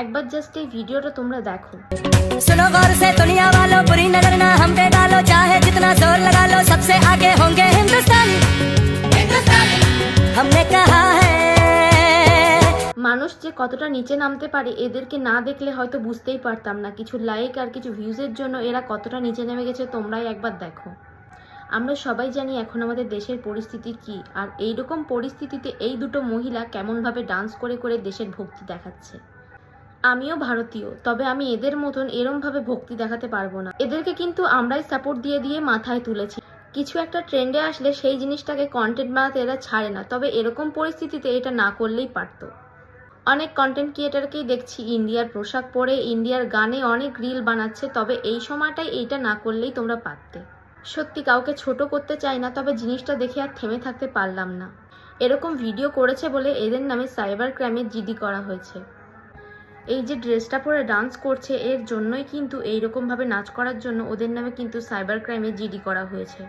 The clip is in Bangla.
একবার জাস্ট এই ভিডিওটা তোমরা দেখো। सुनो गौर से दुनिया वालों, बुरी नजर ना हम पे डालो, चाहे जितना जोर लगा लो, सबसे आगे होंगे हिंदुस्तानी, हिंदुस्तानी हमने कहा है। মানুষ যে কতটা নিচে নামতে পারে এদেরকে না দেখলে হয়তো বুঝতেই পারতাম না। কিছু লাইক আর কিছু ভিউজের জন্য এরা কতটা নিচে নেমে গেছে তোমরাই একবার দেখো। আমরা সবাই জানি এখন আমাদের দেশের পরিস্থিতি কি, আর এইরকম পরিস্থিতিতে এই দুটো মহিলা কেমনভাবে ডান্স করে করে দেশের ভক্তি দেখাচ্ছে। আমিও ভারতীয়, তবে আমি এদের মতন এরমভাবে ভক্তি দেখাতে পারবো না। এদেরকে কিন্তু আমরাই সাপোর্ট দিয়ে দিয়ে মাথায় তুলেছি। কিছু একটা ট্রেন্ডে আসলে সেই জিনিসটাকে কন্টেন্ট বানাতে এরা ছাড়ে না, তবে এরকম পরিস্থিতিতে এটা না করলেই পারতো। অনেক কন্টেন্ট ক্রিয়েটারকেই দেখছি ইন্ডিয়ার পোশাক পরে ইন্ডিয়ার গানে অনেক রিল বানাচ্ছে, তবে এই সময়টাই এইটা না করলেই তোমরা পারতে। সত্যি কাউকে ছোট করতে চাই না, তবে জিনিসটা দেখে আর থেমে থাকতে পারলাম না। এরকম ভিডিও করেছে বলে এদের নামে সাইবার ক্রাইমে জিডি করা হয়েছে। এই যে ড্রেসটা পরে ডান্স করছে এর জন্যই কিন্তু এইরকমভাবে নাচ করার জন্য ওদের নামে কিন্তু সাইবার ক্রাইমে জিডি করা হয়েছে।